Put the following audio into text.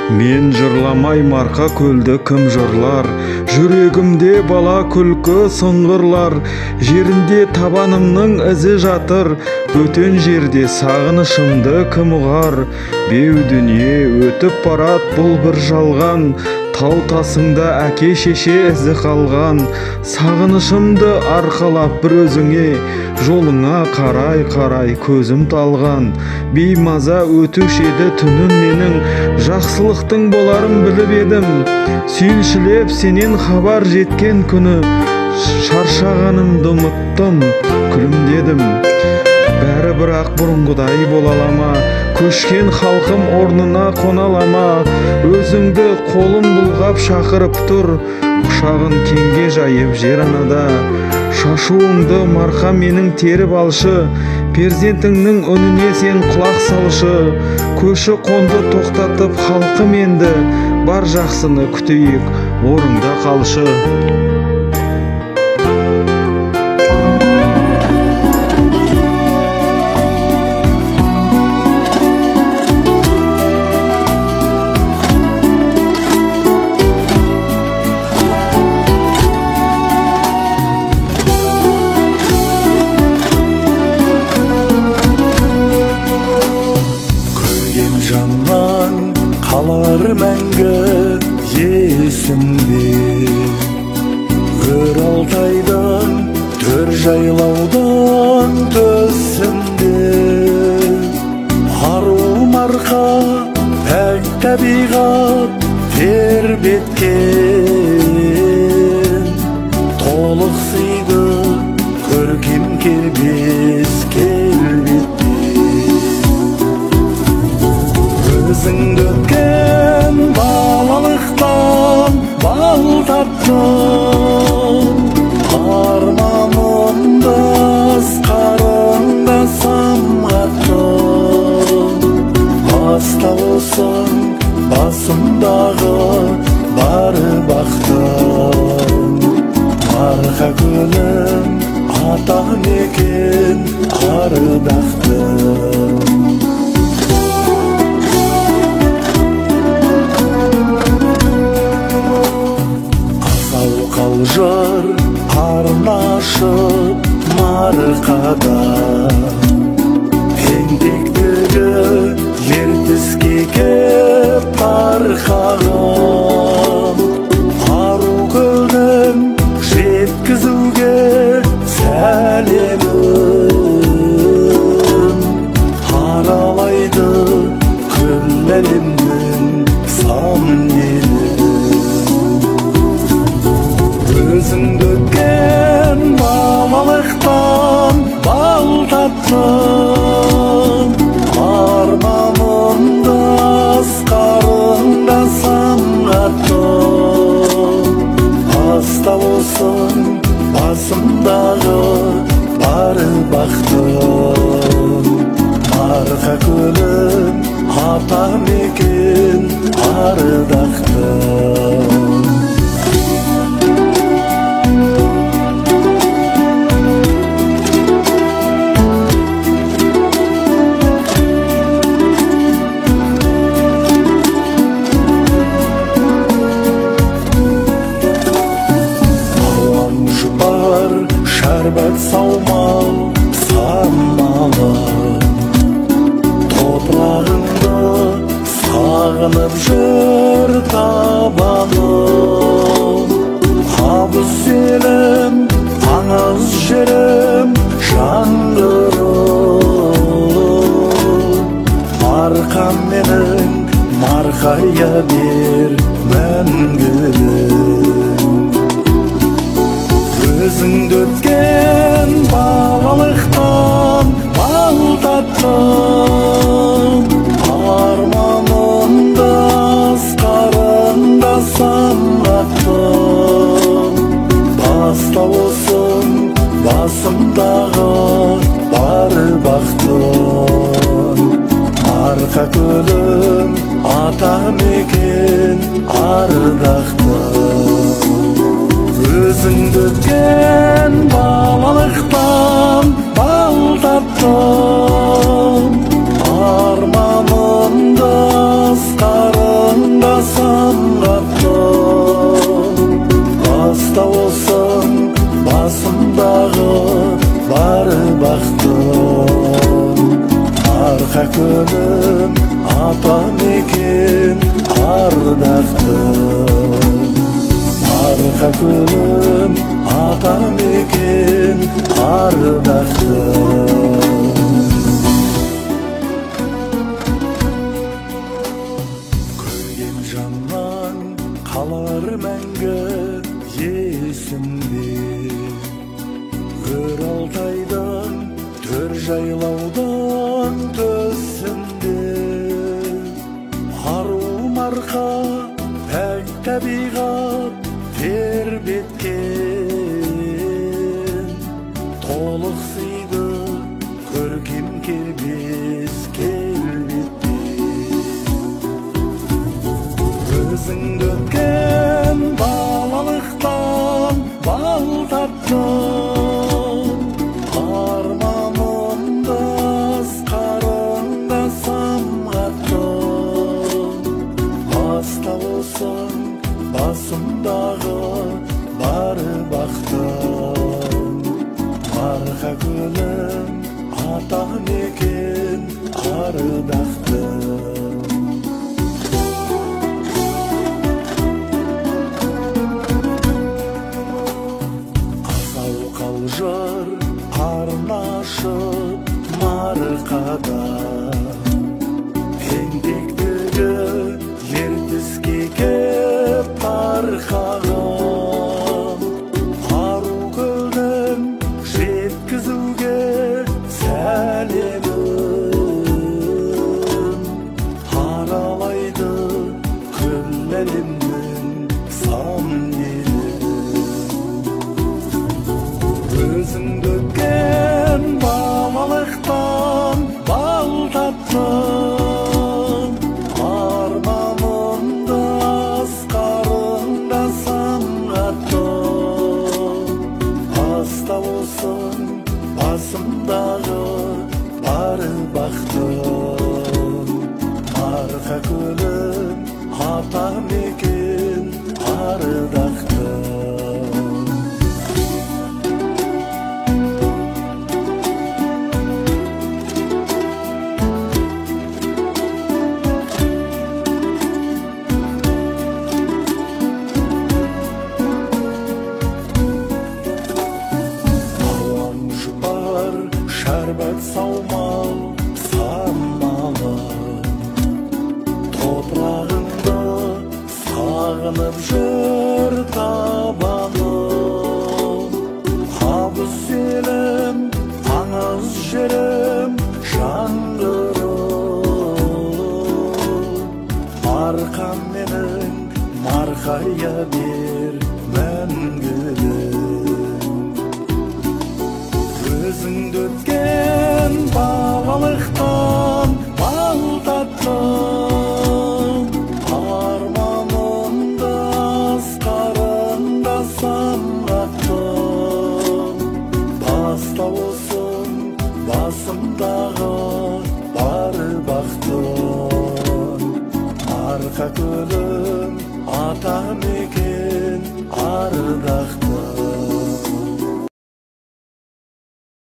Мен жырламай марқа көлді кім жырлар, жүрегімде бала күлкі сыңғырлар, жерінде табанымның ізі жатыр, бөтен жерде сағынышымды кім ұғар. Беу дүние өтіп барат бұл бір жалған, тау тасыңда әке шеше ізі қалған. Сағынышымды арқалап бір өзіңе, жолыңа қарай көзім талған. Беймаза өтуші еді түнім менің, жақсылықтың боларын біліп едім. Сүйіншілеп сенен хабар жеткен күні, шаршағанымды ұмыттым, күлімдедім. Бәрі бірақ бұрынғыдай болалама, көшкен халқым орнына қоналама. Өзіңді қолым бұлғап шақырып тұр, құшағын кеңге жайып жер анада. Шашуыңды марқа менің теріп алшы, перзентіңнің үніне сен құлақ салшы. Көші қонды тоқтатып халқым енді, бар жақсыны күтейік, орында қалшы. Қалар мәңгі есімде, өр алтайдан, төр жайлаудан төсінде. Ару марқа, пәк табиғат тербеткен, толық сыйды көркем кербес келбетте. Өзіңді өткен балалықтан бал таптым, арманымды асқарында самғаттым. Бастауысың басымдағы бары бақтым, марқа көлім атақ мекен арыдақтым. Жар арнашып марқада, тентектігі ертіске кеп тарқаған. Ару көлдің жеткізуге сәлемін, аралайды күллі әлемнің сан елі. Өзіңді өткен балалықтан бал таптым, арманымды асқарында самғаттым. Астауысың басымдағы бары бақтым, марқа көлім атақ мекен арыдақтым. Шәрбәт саумал саммалы, топырағыңды сағынып жүр табаным. Абыз елім, аңыз жерім, жаңғырым. Марқам менің, марқая бер мәңгілік. Өзіңді өткен балалықтан бал таптым, арманымды асқарында самғаттым. Бастауысың басымдағы бары бақтым, марқа көлім атақ мекен арыдақтым. Өзіңді өткен балалықтан бал таптым, арманымды асқарында ардақтым. Арқа көлім ата мекен ардақтым. Көрген жаннан қалар мәңгі есімде. Өр Алтайдан төр жайлаудан төсінде. Ару марқа пәк табиғат тербеткен. Толық сыйды көркем кербес келбеттен. Өзіңді өткен балалықтан бал таптым. Арманымды асқарыңда самғаттым. Аста болсын басымдағы бар бақтым. Марқа көлім ата мекен ардақтым. Асау қалжыр арнашып марқада. Еңбектегі ертіске кеп тарқаған. Ару көлдің жеткізуге сәлемін. Аралайды күллі әлемнің сан елін. Өзіңді өткен балалықтан бал таптым. Арманымды асқарыңда самғаттым. Аста болсын басымдағы бар бақтым. Арқа көлім ата мекен ардақтым. Ауаң жұпар шәрбәт саумал самалым. Топырағыңды сағынып жүр табаным. Абыз елім, аңыз жерім жаңғырым. Арқам менің марқая бер мәңгілік. Өзіңді өткен балалықтан бал таптым. Арманымды асқарыңда самғаттым. Баста болсын басымдағы бар бақтым. Арқа көлім ата мекен ардақтым.